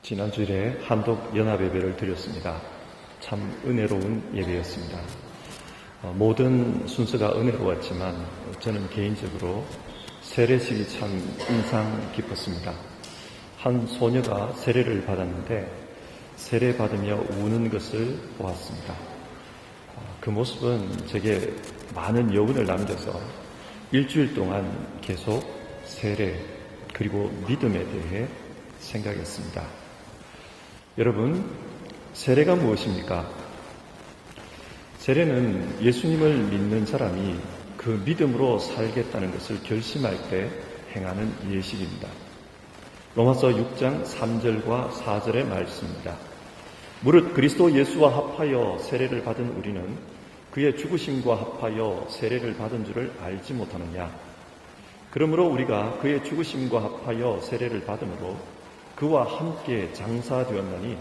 지난 주일에 한독 연합 예배를 드렸습니다. 참 은혜로운 예배였습니다. 모든 순서가 은혜로웠지만 저는 개인적으로 세례식이 참 인상 깊었습니다. 한 소녀가 세례를 받았는데 세례 받으며 우는 것을 보았습니다. 그 모습은 제게 많은 여운을 남겨서 일주일 동안 계속 세례 그리고 믿음에 대해 생각했습니다. 여러분, 세례가 무엇입니까? 세례는 예수님을 믿는 사람이 그 믿음으로 살겠다는 것을 결심할 때 행하는 예식입니다. 로마서 6장 3절과 4절의 말씀입니다. 무릇 그리스도 예수와 합하여 세례를 받은 우리는 그의 죽으심과 합하여 세례를 받은 줄을 알지 못하느냐? 그러므로 우리가 그의 죽으심과 합하여 세례를 받음으로 그와 함께 장사되었나니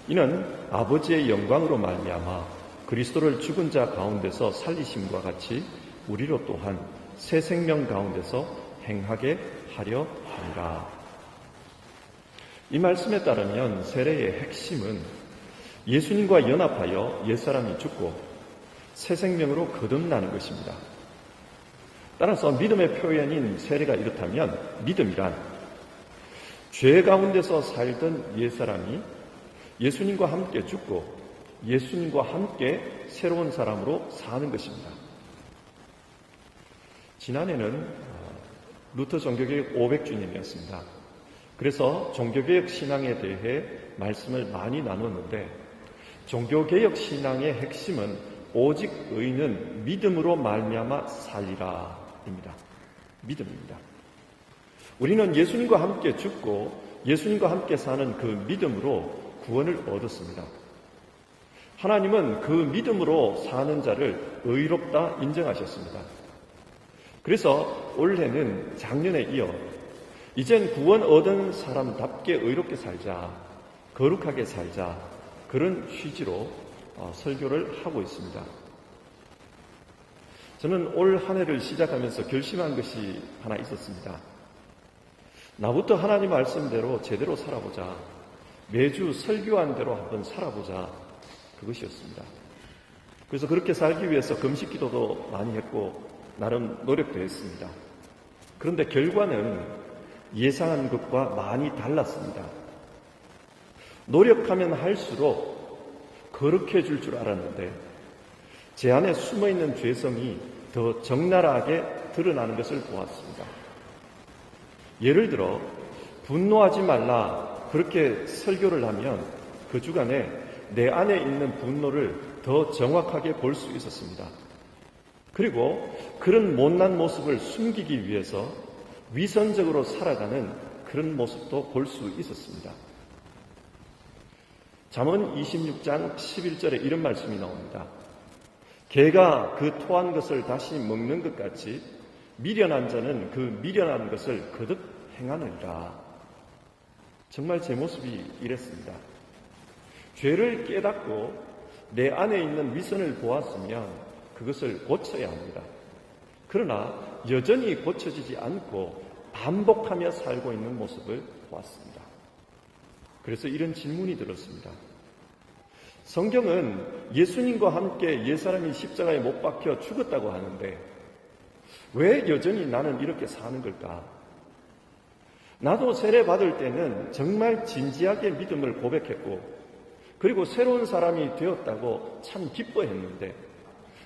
이는 아버지의 영광으로 말미암아 그리스도를 죽은 자 가운데서 살리심과 같이 우리로 또한 새 생명 가운데서 행하게 하려 함이라. 이 말씀에 따르면 세례의 핵심은 예수님과 연합하여 옛사람이 죽고 새 생명으로 거듭나는 것입니다. 따라서 믿음의 표현인 세례가 이렇다면 믿음이란 죄 가운데서 살던 옛사람이 예수님과 함께 죽고 예수님과 함께 새로운 사람으로 사는 것입니다. 지난해는 루터 종교개혁 500주년이었습니다. 그래서 종교개혁 신앙에 대해 말씀을 많이 나눴는데 종교개혁 신앙의 핵심은 오직 의인은 믿음으로 말미암아 살리라입니다. 믿음입니다. 우리는 예수님과 함께 죽고 예수님과 함께 사는 그 믿음으로 구원을 얻었습니다. 하나님은 그 믿음으로 사는 자를 의롭다 인정하셨습니다. 그래서 올해는 작년에 이어 이젠 구원 얻은 사람답게 의롭게 살자, 거룩하게 살자, 그런 취지로 설교를 하고 있습니다. 저는 올 한 해를 시작하면서 결심한 것이 하나 있었습니다. 나부터 하나님 말씀대로 제대로 살아보자. 매주 설교한 대로 한번 살아보자. 그것이었습니다. 그래서 그렇게 살기 위해서 금식 기도도 많이 했고 나름 노력도 했습니다. 그런데 결과는 예상한 것과 많이 달랐습니다. 노력하면 할수록 거룩해질 줄 알았는데 제 안에 숨어있는 죄성이 더 적나라하게 드러나는 것을 보았습니다. 예를 들어 분노하지 말라 그렇게 설교를 하면 그 주간에 내 안에 있는 분노를 더 정확하게 볼 수 있었습니다. 그리고 그런 못난 모습을 숨기기 위해서 위선적으로 살아가는 그런 모습도 볼 수 있었습니다. 잠언 26장 11절에 이런 말씀이 나옵니다. 개가 그 토한 것을 다시 먹는 것 같이 미련한 자는 그 미련한 것을 거듭 행하느니라. 정말 제 모습이 이랬습니다. 죄를 깨닫고 내 안에 있는 위선을 보았으면 그것을 고쳐야 합니다. 그러나 여전히 고쳐지지 않고 반복하며 살고 있는 모습을 보았습니다. 그래서 이런 질문이 들었습니다. 성경은 예수님과 함께 옛사람이 십자가에 못 박혀 죽었다고 하는데 왜 여전히 나는 이렇게 사는 걸까? 나도 세례 받을 때는 정말 진지하게 믿음을 고백했고 그리고 새로운 사람이 되었다고 참 기뻐했는데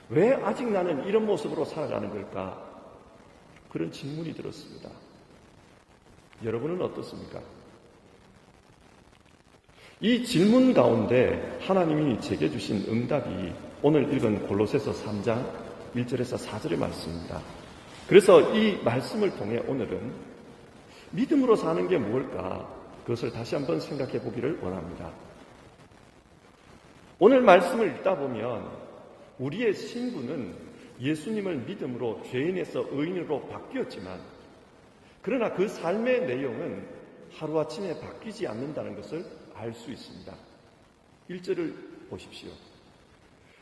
왜 아직 나는 이런 모습으로 살아가는 걸까? 그런 질문이 들었습니다. 여러분은 어떻습니까? 이 질문 가운데 하나님이 제게 주신 응답이 오늘 읽은 골로새서 3장 1절에서 4절의 말씀입니다. 그래서 이 말씀을 통해 오늘은 믿음으로 사는 게 무엇일까? 그것을 다시 한번 생각해 보기를 원합니다. 오늘 말씀을 읽다 보면 우리의 신분은 예수님을 믿음으로 죄인에서 의인으로 바뀌었지만 그러나 그 삶의 내용은 하루아침에 바뀌지 않는다는 것을 알 수 있습니다. 1절을 보십시오.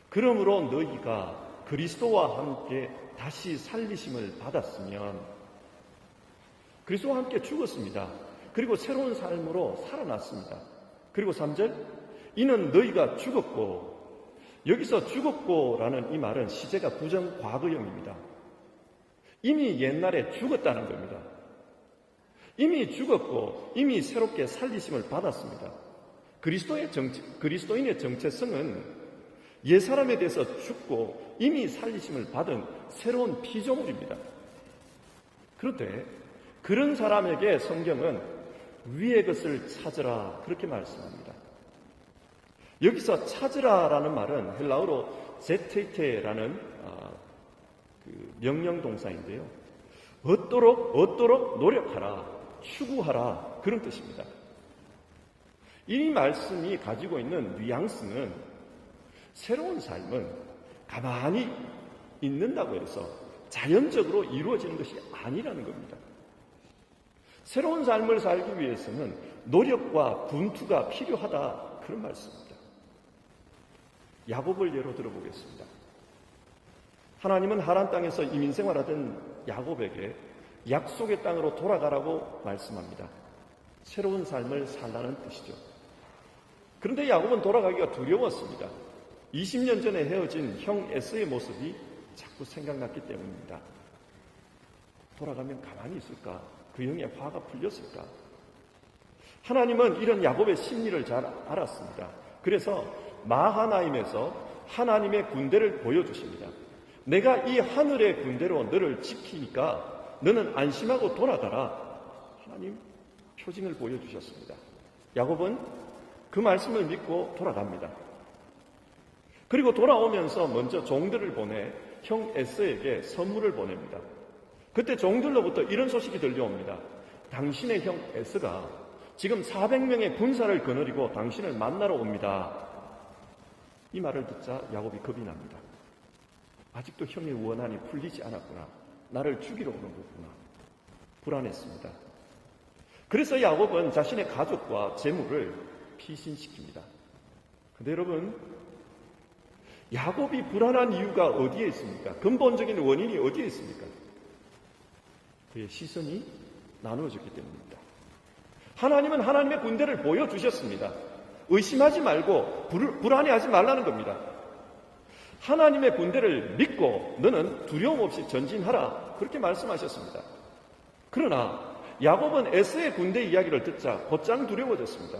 그러므로 너희가 그리스도와 함께 다시 살리심을 받았으면 그리스도와 함께 죽었습니다. 그리고 새로운 삶으로 살아났습니다. 그리고 3절, 이는 너희가 죽었고, 여기서 죽었고라는 이 말은 시제가 부정 과거형입니다. 이미 옛날에 죽었다는 겁니다. 이미 죽었고 이미 새롭게 살리심을 받았습니다. 그리스도인의 정체성은 옛사람에 대해서 죽고 이미 살리심을 받은 새로운 피조물입니다. 그런데 그런 사람에게 성경은 위의 것을 찾으라 그렇게 말씀합니다. 여기서 찾으라라는 말은 헬라어로 제테이테라는 명령 동사인데요. 얻도록 노력하라, 추구하라 그런 뜻입니다. 이 말씀이 가지고 있는 뉘앙스는 새로운 삶은 가만히 있는다고 해서 자연적으로 이루어지는 것이 아니라는 겁니다. 새로운 삶을 살기 위해서는 노력과 분투가 필요하다 그런 말씀입니다. 야곱을 예로 들어보겠습니다. 하나님은 하란 땅에서 이민 생활하던 야곱에게 약속의 땅으로 돌아가라고 말씀합니다. 새로운 삶을 살라는 뜻이죠. 그런데 야곱은 돌아가기가 두려웠습니다. 20년 전에 헤어진 형 에서의 모습이 자꾸 생각났기 때문입니다. 돌아가면 가만히 있을까? 그 형의 화가 풀렸을까? 하나님은 이런 야곱의 심리를 잘 알았습니다. 그래서 마하나임에서 하나님의 군대를 보여주십니다. 내가 이 하늘의 군대로 너를 지키니까 너는 안심하고 돌아가라. 하나님 표징을 보여주셨습니다. 야곱은 그 말씀을 믿고 돌아갑니다. 그리고 돌아오면서 먼저 종들을 보내 형 에서에게 선물을 보냅니다. 그때 종들로부터 이런 소식이 들려옵니다. 당신의 형 에서가 지금 400명의 군사를 거느리고 당신을 만나러 옵니다. 이 말을 듣자 야곱이 겁이 납니다. 아직도 형의 원한이 풀리지 않았구나. 나를 죽이러 오는 거구나. 불안했습니다. 그래서 야곱은 자신의 가족과 재물을 피신시킵니다. 근데 여러분, 야곱이 불안한 이유가 어디에 있습니까? 근본적인 원인이 어디에 있습니까? 그의 시선이 나누어졌기 때문입니다. 하나님은 하나님의 군대를 보여주셨습니다. 의심하지 말고 불안해하지 말라는 겁니다. 하나님의 군대를 믿고 너는 두려움 없이 전진하라 그렇게 말씀하셨습니다. 그러나 야곱은 에서의 군대 이야기를 듣자 곧장 두려워졌습니다.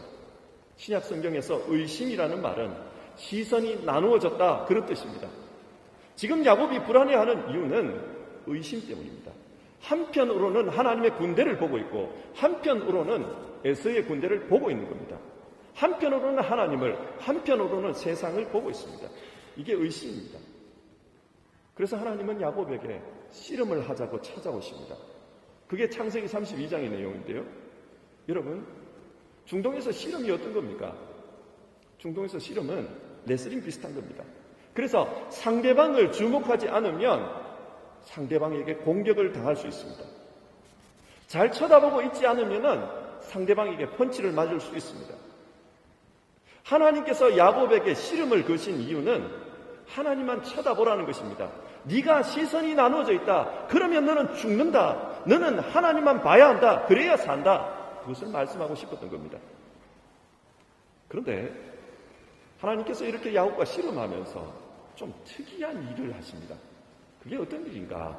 신약 성경에서 의심이라는 말은 시선이 나누어졌다 그런 뜻입니다. 지금 야곱이 불안해하는 이유는 의심 때문입니다. 한편으로는 하나님의 군대를 보고 있고 한편으로는 에서의 군대를 보고 있는 겁니다. 한편으로는 하나님을, 한편으로는 세상을 보고 있습니다. 이게 의심입니다. 그래서 하나님은 야곱에게 씨름을 하자고 찾아오십니다. 그게 창세기 32장의 내용인데요. 여러분, 중동에서 씨름이 어떤 겁니까? 중동에서 씨름은 레슬링 비슷한 겁니다. 그래서 상대방을 주목하지 않으면 상대방에게 공격을 당할 수 있습니다. 잘 쳐다보고 있지 않으면 상대방에게 펀치를 맞을 수 있습니다. 하나님께서 야곱에게 씨름을 거신 이유는 하나님만 쳐다보라는 것입니다. 네가 시선이 나누어져 있다. 그러면 너는 죽는다. 너는 하나님만 봐야 한다. 그래야 산다. 그것을 말씀하고 싶었던 겁니다. 그런데 하나님께서 이렇게 야곱과 씨름하면서 좀 특이한 일을 하십니다. 그게 어떤 일인가?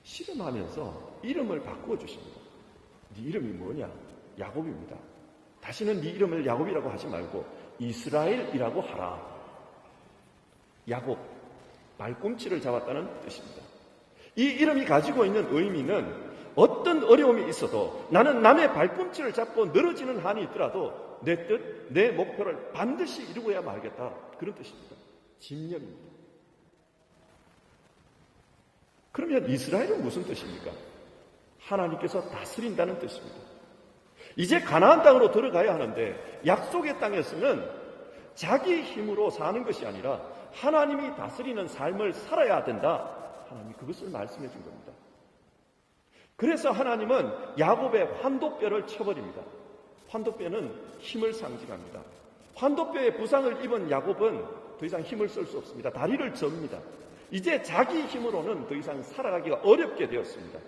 씨름하면서 이름을 바꾸어 주십니다. 네 이름이 뭐냐? 야곱입니다. 다시는 네 이름을 야곱이라고 하지 말고 이스라엘이라고 하라. 야곱, 발꿈치를 잡았다는 뜻입니다. 이 이름이 가지고 있는 의미는 어떤 어려움이 있어도 나는 남의 발꿈치를 잡고 늘어지는 한이 있더라도 내 뜻, 내 목표를 반드시 이루어야 말겠다. 그런 뜻입니다. 집념입니다. 그러면 이스라엘은 무슨 뜻입니까? 하나님께서 다스린다는 뜻입니다. 이제 가나안 땅으로 들어가야 하는데 약속의 땅에서는 자기 힘으로 사는 것이 아니라 하나님이 다스리는 삶을 살아야 된다. 하나님이 그것을 말씀해 준 겁니다. 그래서 하나님은 야곱의 환도뼈를 쳐버립니다. 환도뼈는 힘을 상징합니다. 환도뼈에 부상을 입은 야곱은 더 이상 힘을 쓸 수 없습니다. 다리를 접니다. 이제 자기 힘으로는 더 이상 살아가기가 어렵게 되었습니다.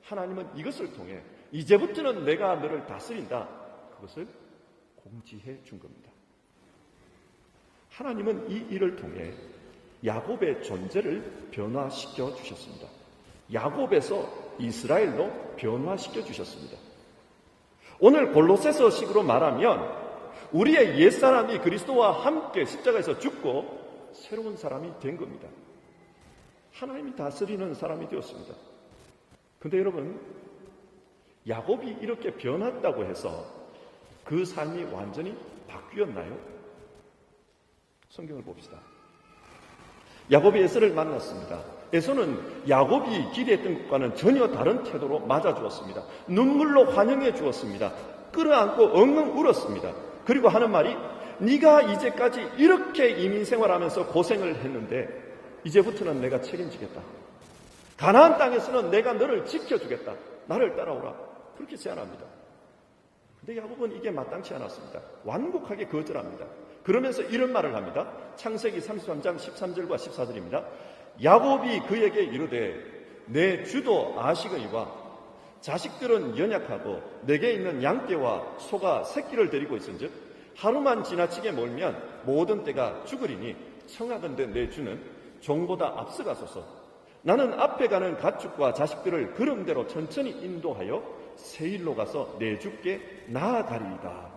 하나님은 이것을 통해 이제부터는 내가 너를 다스린다. 그것을 공지해 준 겁니다. 하나님은 이 일을 통해 야곱의 존재를 변화시켜 주셨습니다. 야곱에서 이스라엘로 변화시켜 주셨습니다. 오늘 골로새서식으로 말하면 우리의 옛사람이 그리스도와 함께 십자가에서 죽고 새로운 사람이 된 겁니다. 하나님이 다스리는 사람이 되었습니다. 근데 여러분, 야곱이 이렇게 변했다고 해서 그 삶이 완전히 바뀌었나요? 성경을 봅시다. 야곱이 에서를 만났습니다. 에서는 야곱이 기대했던 것과는 전혀 다른 태도로 맞아주었습니다. 눈물로 환영해 주었습니다. 끌어안고 엉엉 울었습니다. 그리고 하는 말이, 네가 이제까지 이렇게 이민생활하면서 고생을 했는데 이제부터는 내가 책임지겠다. 가나안 땅에서는 내가 너를 지켜주겠다. 나를 따라오라. 그렇게 제안합니다. 근데 야곱은 이게 마땅치 않았습니다. 완곡하게 거절합니다. 그러면서 이런 말을 합니다. 창세기 33장 13절과 14절입니다. 야곱이 그에게 이르되 내 주도 아시거니와 자식들은 연약하고 내게 있는 양떼와 소가 새끼를 데리고 있은즉 하루만 지나치게 몰면 모든 때가 죽으리니 청하건대 내 주는 종보다 앞서가소서. 나는 앞에 가는 가축과 자식들을 걸음대로 천천히 인도하여 세일로 가서 내 주께 나아가리이다.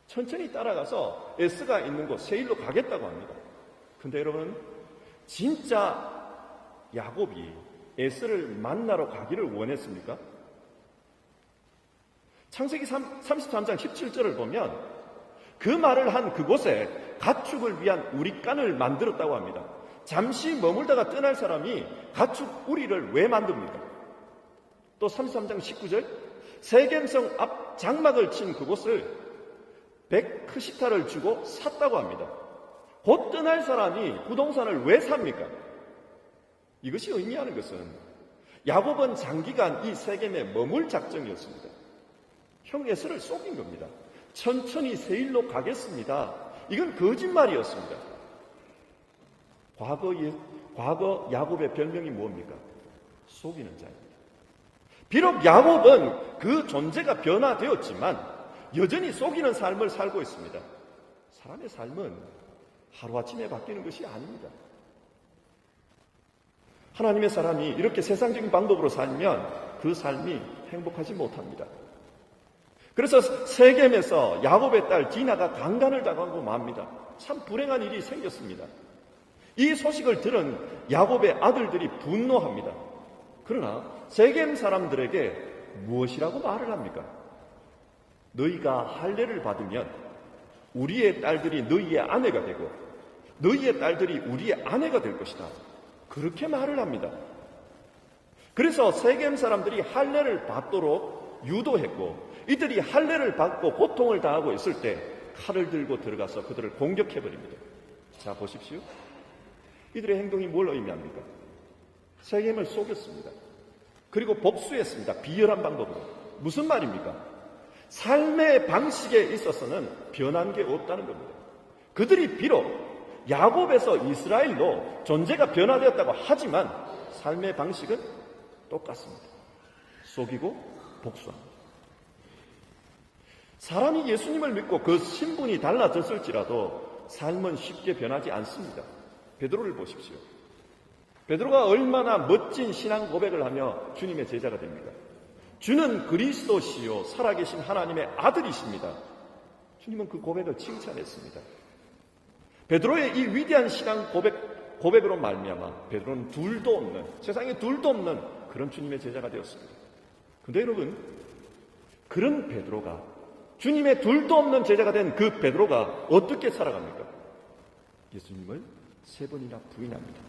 천천히 따라가서 에스가 있는 곳 세일로 가겠다고 합니다. 근데 여러분, 진짜 야곱이 에스를 만나러 가기를 원했습니까? 창세기 33장 17절을 보면 그 말을 한 그곳에 가축을 위한 우리간을 만들었다고 합니다. 잠시 머물다가 떠날 사람이 가축 우리를 왜 만듭니까? 또 33장 19절 세겜성 앞 장막을 친 그곳을 100크시타를 주고 샀다고 합니다. 곧 떠날 사람이 부동산을 왜 삽니까? 이것이 의미하는 것은 야곱은 장기간 이 세겜에 머물 작정이었습니다. 형 에서를 속인 겁니다. 천천히 세일로 가겠습니다. 이건 거짓말이었습니다. 과거 야곱의 별명이 뭡니까? 속이는 자입니다. 비록 야곱은 그 존재가 변화되었지만 여전히 속이는 삶을 살고 있습니다. 사람의 삶은 하루아침에 바뀌는 것이 아닙니다. 하나님의 사람이 이렇게 세상적인 방법으로 살면 그 삶이 행복하지 못합니다. 그래서 세겜에서 야곱의 딸 디나가 강간을 당하고 맙니다. 참 불행한 일이 생겼습니다. 이 소식을 들은 야곱의 아들들이 분노합니다. 그러나 세겜 사람들에게 무엇이라고 말을 합니까? 너희가 할례를 받으면 우리의 딸들이 너희의 아내가 되고 너희의 딸들이 우리의 아내가 될 것이다. 그렇게 말을 합니다. 그래서 세겜 사람들이 할례를 받도록 유도했고 이들이 할례를 받고 고통을 당하고 있을 때 칼을 들고 들어가서 그들을 공격해버립니다. 자, 보십시오. 이들의 행동이 뭘 의미합니까? 세겜을 속였습니다. 그리고 복수했습니다. 비열한 방법으로. 무슨 말입니까? 삶의 방식에 있어서는 변한 게 없다는 겁니다. 그들이 비록 야곱에서 이스라엘로 존재가 변화되었다고 하지만 삶의 방식은 똑같습니다. 속이고 복수합니다. 사람이 예수님을 믿고 그 신분이 달라졌을지라도 삶은 쉽게 변하지 않습니다. 베드로를 보십시오. 베드로가 얼마나 멋진 신앙 고백을 하며 주님의 제자가 됩니다. 주는 그리스도시요 살아계신 하나님의 아들이십니다. 주님은 그 고백을 칭찬했습니다. 베드로의 이 위대한 신앙 고백으로 말미암아 베드로는 둘도 없는, 세상에 둘도 없는 그런 주님의 제자가 되었습니다. 그런데 여러분, 그런 베드로가, 주님의 둘도 없는 제자가 된 그 베드로가 어떻게 살아갑니까? 예수님을 3번이나 부인합니다.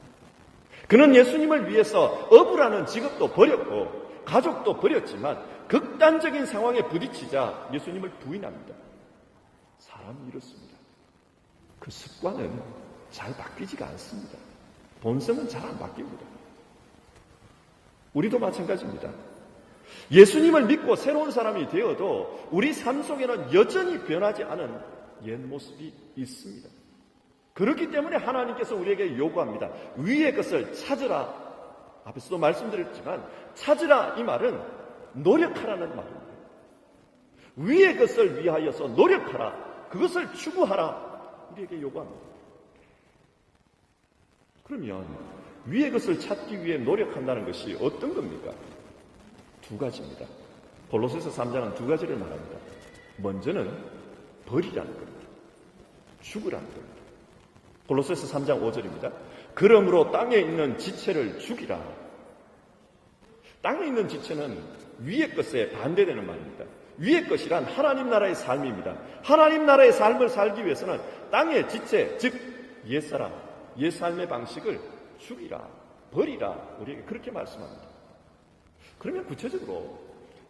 그는 예수님을 위해서 어부라는 직업도 버렸고 가족도 버렸지만 극단적인 상황에 부딪히자 예수님을 부인합니다. 사람이 이렇습니다. 그 습관은 잘 바뀌지가 않습니다. 본성은 잘 안 바뀝니다. 우리도 마찬가지입니다. 예수님을 믿고 새로운 사람이 되어도 우리 삶 속에는 여전히 변하지 않은 옛 모습이 있습니다. 그렇기 때문에 하나님께서 우리에게 요구합니다. 위의 것을 찾으라. 앞에서도 말씀드렸지만 찾으라 이 말은 노력하라는 말입니다. 위의 것을 위하여서 노력하라. 그것을 추구하라. 우리에게 요구합니다. 그러면 위의 것을 찾기 위해 노력한다는 것이 어떤 겁니까? 두 가지입니다. 골로새서 3장은 두 가지를 말합니다. 먼저는 버리라는 겁니다. 죽으라는 겁니다. 골로새서 3장 5절입니다. 그러므로 땅에 있는 지체를 죽이라. 땅에 있는 지체는 위의 것에 반대되는 말입니다. 위의 것이란 하나님 나라의 삶입니다. 하나님 나라의 삶을 살기 위해서는 땅의 지체, 즉 옛사람, 옛삶의 방식을 죽이라, 버리라. 우리에게 그렇게 말씀합니다. 그러면 구체적으로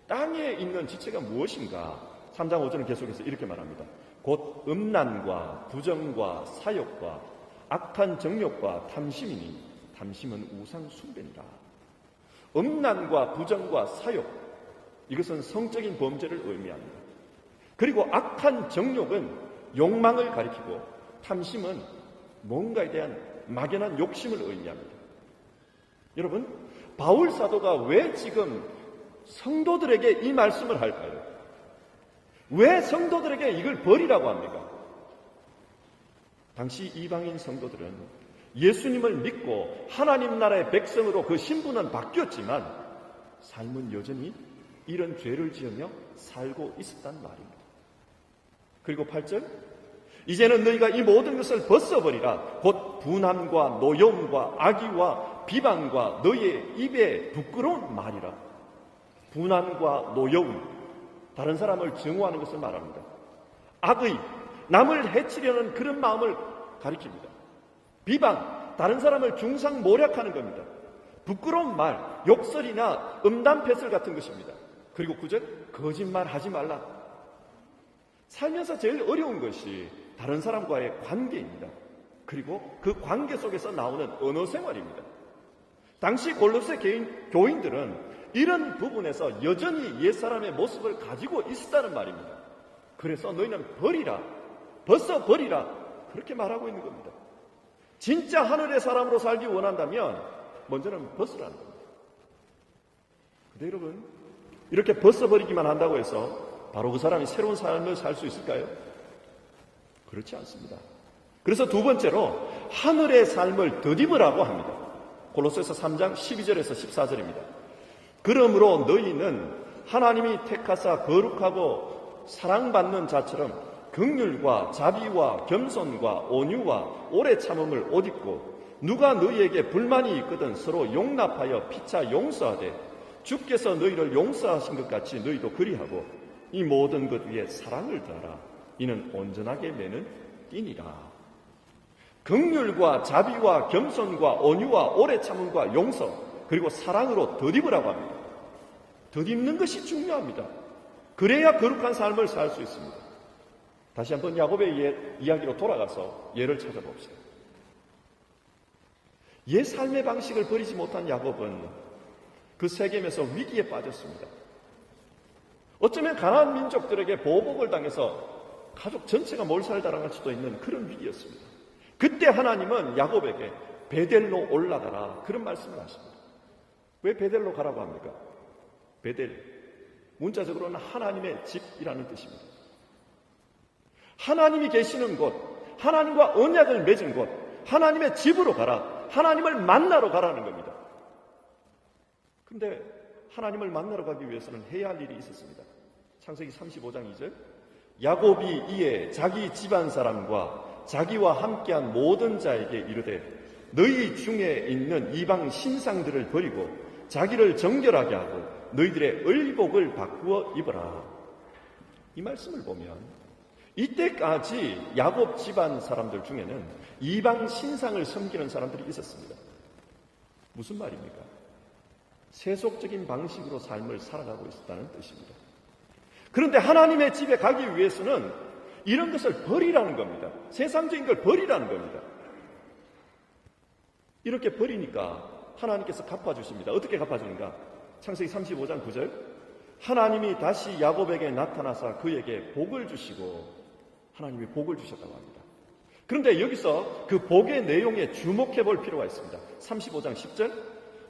땅에 있는 지체가 무엇인가? 3장 5절은 계속해서 이렇게 말합니다. 곧 음란과 부정과 사욕과 악한 정욕과 탐심이니 탐심은 우상 숭배니라. 음란과 부정과 사욕, 이것은 성적인 범죄를 의미합니다. 그리고 악한 정욕은 욕망을 가리키고 탐심은 뭔가에 대한 막연한 욕심을 의미합니다. 여러분, 바울 사도가 왜 지금 성도들에게 이 말씀을 할까요? 왜 성도들에게 이걸 버리라고 합니까? 당시 이방인 성도들은 예수님을 믿고 하나님 나라의 백성으로 그 신분은 바뀌었지만 삶은 여전히 이런 죄를 지으며 살고 있었단 말입니다. 그리고 8절, 이제는 너희가 이 모든 것을 벗어버리라. 곧 분함과 노여움과 악의와 비방과 너희의 입에 부끄러운 말이라. 분함과 노여움, 다른 사람을 증오하는 것을 말합니다. 악의, 남을 해치려는 그런 마음을 가리킵니다. 비방, 다른 사람을 중상모략하는 겁니다. 부끄러운 말, 욕설이나 음담패설 같은 것입니다. 그리고 9절, 거짓말하지 말라. 살면서 제일 어려운 것이 다른 사람과의 관계입니다. 그리고 그 관계 속에서 나오는 언어 생활입니다. 당시 골로새 교인들은 이런 부분에서 여전히 옛사람의 모습을 가지고 있었다는 말입니다. 그래서 너희는 버리라, 벗어버리라, 그렇게 말하고 있는 겁니다. 진짜 하늘의 사람으로 살기 원한다면 먼저는 벗으라는 겁니다. 근데 여러분, 이렇게 벗어버리기만 한다고 해서 바로 그 사람이 새로운 삶을 살 수 있을까요? 그렇지 않습니다. 그래서 두 번째로 하늘의 삶을 덧입으라고 합니다. 골로새서 3장 12절에서 14절입니다. 그러므로 너희는 하나님이 택하사 거룩하고 사랑받는 자처럼 긍휼과 자비와 겸손과 온유와 오래 참음을 옷 입고 누가 너희에게 불만이 있거든 서로 용납하여 피차 용서하되 주께서 너희를 용서하신 것 같이 너희도 그리하고 이 모든 것 위에 사랑을 더하라. 이는 온전하게 매는 띠니라. 긍휼과 자비와 겸손과 온유와 오래 참음과 용서 그리고 사랑으로 덧입으라고 합니다. 덧입는 것이 중요합니다. 그래야 거룩한 삶을 살 수 있습니다. 다시 한번 야곱의 이야기로 돌아가서 예를 찾아봅시다. 옛 삶의 방식을 버리지 못한 야곱은 그 세겜에서 위기에 빠졌습니다. 어쩌면 가나안 민족들에게 보복을 당해서 가족 전체가 몰살당할 수도 있는 그런 위기였습니다. 그때 하나님은 야곱에게 베델로 올라가라 그런 말씀을 하십니다. 왜 베델로 가라고 합니까? 베델, 문자적으로는 하나님의 집이라는 뜻입니다. 하나님이 계시는 곳, 하나님과 언약을 맺은 곳, 하나님의 집으로 가라. 하나님을 만나러 가라는 겁니다. 그런데 하나님을 만나러 가기 위해서는 해야 할 일이 있었습니다. 창세기 35장 2절, 야곱이 이에 자기 집안 사람과 자기와 함께한 모든 자에게 이르되 너희 중에 있는 이방 신상들을 버리고 자기를 정결하게 하고 너희들의 의복을 바꾸어 입어라. 이 말씀을 보면 이때까지 야곱 집안 사람들 중에는 이방 신상을 섬기는 사람들이 있었습니다. 무슨 말입니까? 세속적인 방식으로 삶을 살아가고 있었다는 뜻입니다. 그런데 하나님의 집에 가기 위해서는 이런 것을 버리라는 겁니다. 세상적인 걸 버리라는 겁니다. 이렇게 버리니까 하나님께서 갚아주십니다. 어떻게 갚아주는가? 창세기 35장 9절, 하나님이 다시 야곱에게 나타나사 그에게 복을 주시고 하나님이 복을 주셨다고 합니다. 그런데 여기서 그 복의 내용에 주목해 볼 필요가 있습니다. 35장 10절,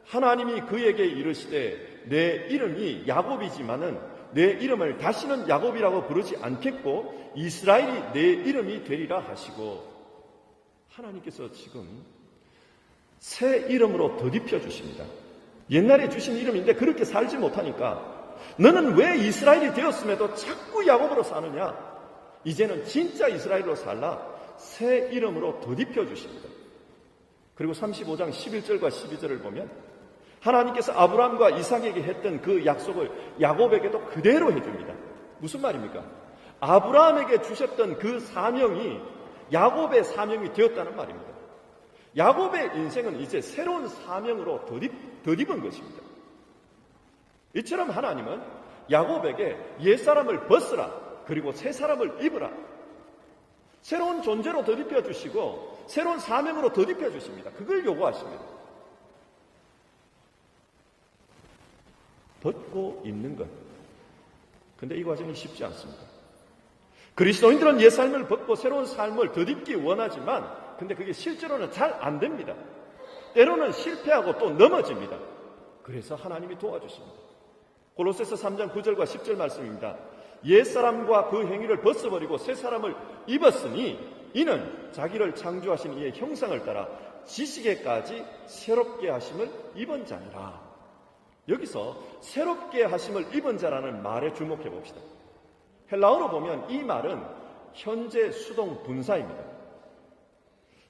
하나님이 그에게 이르시되 내 이름이 야곱이지만은 내 이름을 다시는 야곱이라고 부르지 않겠고 이스라엘이 내 이름이 되리라 하시고, 하나님께서 지금 새 이름으로 덧입혀 주십니다. 옛날에 주신 이름인데 그렇게 살지 못하니까 너는 왜 이스라엘이 되었음에도 자꾸 야곱으로 사느냐? 이제는 진짜 이스라엘로 살라. 새 이름으로 덧입혀 주십니다. 그리고 35장 11절과 12절을 보면 하나님께서 아브라함과 이삭에게 했던 그 약속을 야곱에게도 그대로 해줍니다. 무슨 말입니까? 아브라함에게 주셨던 그 사명이 야곱의 사명이 되었다는 말입니다. 야곱의 인생은 이제 새로운 사명으로 덧입은 것입니다. 이처럼 하나님은 야곱에게 옛사람을 벗으라, 그리고 새 사람을 입으라, 새로운 존재로 덧입혀 주시고 새로운 사명으로 덧입혀 주십니다. 그걸 요구하십니다. 벗고 입는 것. 근데 이 과정이 쉽지 않습니다. 그리스도인들은 옛삶을 벗고 새로운 삶을 덧입기 원하지만 근데 그게 실제로는 잘 안 됩니다. 때로는 실패하고 또 넘어집니다. 그래서 하나님이 도와주십니다. 골로새서 3장 9절과 10절 말씀입니다. 옛사람과 그 행위를 벗어버리고 새 사람을 입었으니 이는 자기를 창조하신 이의 형상을 따라 지식에까지 새롭게 하심을 입은 자니라. 여기서 새롭게 하심을 입은 자라는 말에 주목해 봅시다. 헬라어로 보면 이 말은 현재 수동 분사입니다.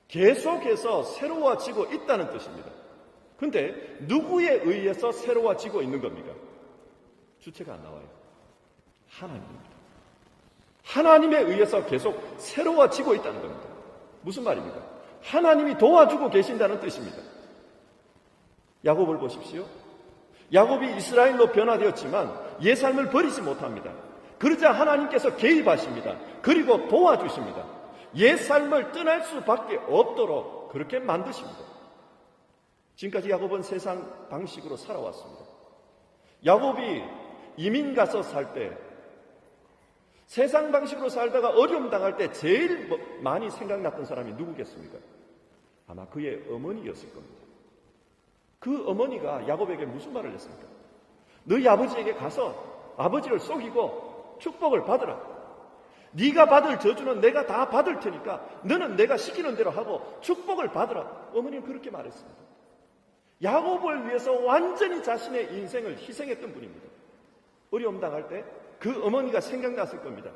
계속해서 새로워지고 있다는 뜻입니다. 근데 누구에 의해서 새로워지고 있는 겁니까? 주체가 안 나와요. 하나님입니다. 하나님에 의해서 계속 새로워지고 있다는 겁니다. 무슨 말입니까? 하나님이 도와주고 계신다는 뜻입니다. 야곱을 보십시오. 야곱이 이스라엘로 변화되었지만 옛삶을 버리지 못합니다. 그러자 하나님께서 개입하십니다. 그리고 도와주십니다. 옛삶을 떠날 수밖에 없도록 그렇게 만드십니다. 지금까지 야곱은 세상 방식으로 살아왔습니다. 야곱이 이민 가서 살 때, 세상 방식으로 살다가 어려움 당할 때 제일 많이 생각났던 사람이 누구겠습니까? 아마 그의 어머니였을 겁니다. 그 어머니가 야곱에게 무슨 말을 했습니까? 너희 아버지에게 가서 아버지를 속이고 축복을 받으라. 네가 받을 저주는 내가 다 받을 테니까 너는 내가 시키는 대로 하고 축복을 받으라. 어머니는 그렇게 말했습니다. 야곱을 위해서 완전히 자신의 인생을 희생했던 분입니다. 어려움 당할 때 그 어머니가 생각났을 겁니다.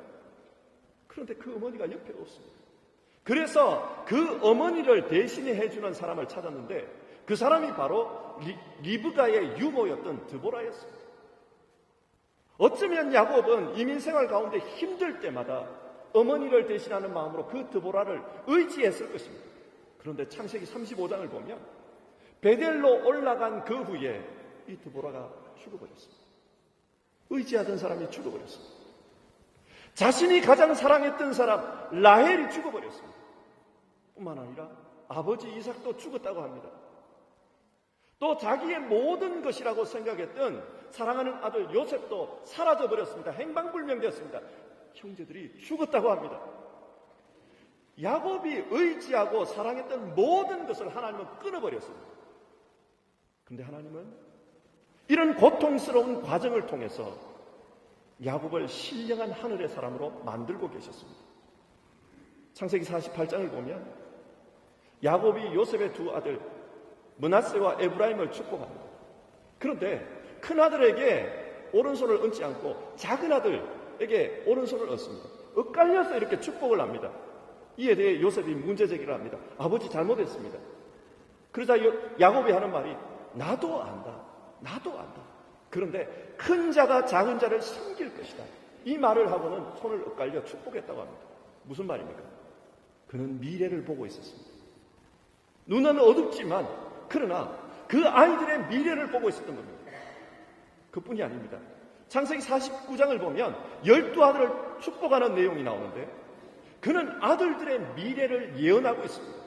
그런데 그 어머니가 옆에 없습니다. 그래서 그 어머니를 대신해 해주는 사람을 찾았는데 그 사람이 바로 리브가의 유모였던 드보라였습니다. 어쩌면 야곱은 이민생활 가운데 힘들 때마다 어머니를 대신하는 마음으로 그 드보라를 의지했을 것입니다. 그런데 창세기 35장을 보면 베델로 올라간 그 후에 이 드보라가 죽어버렸습니다. 의지하던 사람이 죽어버렸습니다. 자신이 가장 사랑했던 사람 라헬이 죽어버렸습니다. 뿐만 아니라 아버지 이삭도 죽었다고 합니다. 또 자기의 모든 것이라고 생각했던 사랑하는 아들 요셉도 사라져버렸습니다. 행방불명되었습니다. 형제들이 죽었다고 합니다. 야곱이 의지하고 사랑했던 모든 것을 하나님은 끊어버렸습니다. 그런데 하나님은 이런 고통스러운 과정을 통해서 야곱을 신령한 하늘의 사람으로 만들고 계셨습니다. 창세기 48장을 보면 야곱이 요셉의 두 아들 므낫세와 에브라임을 축복합니다. 그런데 큰 아들에게 오른손을 얹지 않고 작은 아들에게 오른손을 얹습니다. 엇갈려서 이렇게 축복을 합니다. 이에 대해 요셉이 문제제기를 합니다. 아버지 잘못했습니다. 그러자 야곱이 하는 말이 나도 안다. 나도 안다. 그런데 큰 자가 작은 자를 섬길 것이다. 이 말을 하고는 손을 엇갈려 축복했다고 합니다. 무슨 말입니까? 그는 미래를 보고 있었습니다. 눈은 어둡지만 그러나 그 아이들의 미래를 보고 있었던 겁니다. 그뿐이 아닙니다. 창세기 49장을 보면 12아들을 축복하는 내용이 나오는데 그는 아들들의 미래를 예언하고 있습니다.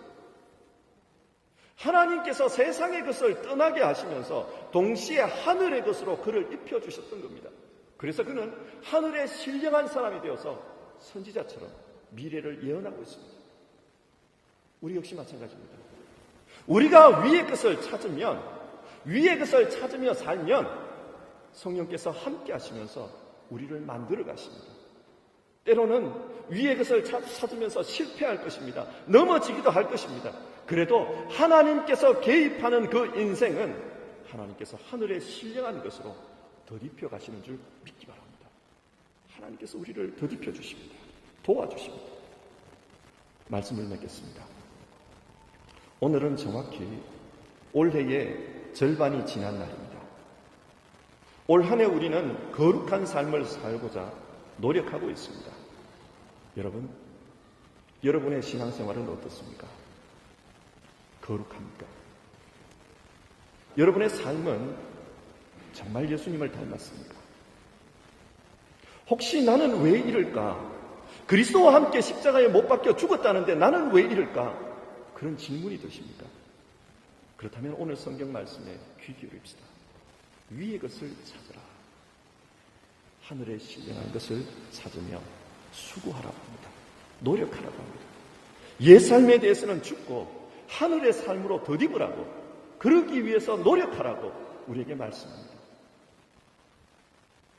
하나님께서 세상의 것을 떠나게 하시면서 동시에 하늘의 것으로 그를 입혀주셨던 겁니다. 그래서 그는 하늘의 신령한 사람이 되어서 선지자처럼 미래를 예언하고 있습니다. 우리 역시 마찬가지입니다. 우리가 위의 것을 찾으며 살면 성령께서 함께 하시면서 우리를 만들어 가십니다. 때로는 위의 것을 찾으면서 실패할 것입니다. 넘어지기도 할 것입니다. 그래도 하나님께서 개입하는 그 인생은 하나님께서 하늘에 신령한 것으로 더딥혀 가시는 줄 믿기 바랍니다. 하나님께서 우리를 더딥혀 주십니다. 도와주십니다. 말씀을 맺겠습니다. 오늘은 정확히 올해의 절반이 지난 날입니다. 올 한 해 우리는 거룩한 삶을 살고자 노력하고 있습니다. 여러분의 신앙생활은 어떻습니까? 거룩합니까? 여러분의 삶은 정말 예수님을 닮았습니까? 혹시 나는 왜 이럴까? 그리스도와 함께 십자가에 못 박혀 죽었다는데 나는 왜 이럴까? 그런 질문이 드십니까? 그렇다면 오늘 성경 말씀에 귀 기울입시다. 위의 것을 찾으라. 하늘에 신령한 것을 찾으며 수고하라고 합니다. 노력하라고 합니다. 옛 삶에 대해서는 죽고 하늘의 삶으로 덧입으라고, 그러기 위해서 노력하라고 우리에게 말씀합니다.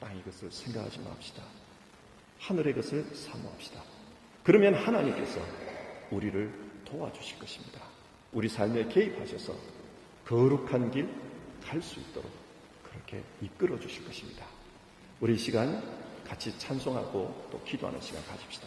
땅의 것을 생각하지 맙시다. 하늘의 것을 사모합시다. 그러면 하나님께서 우리를 도와주실 것입니다. 우리 삶에 개입하셔서 거룩한 길 갈 수 있도록 그렇게 이끌어 주실 것입니다. 우리 이 시간 같이 찬송하고 또 기도하는 시간 가집시다.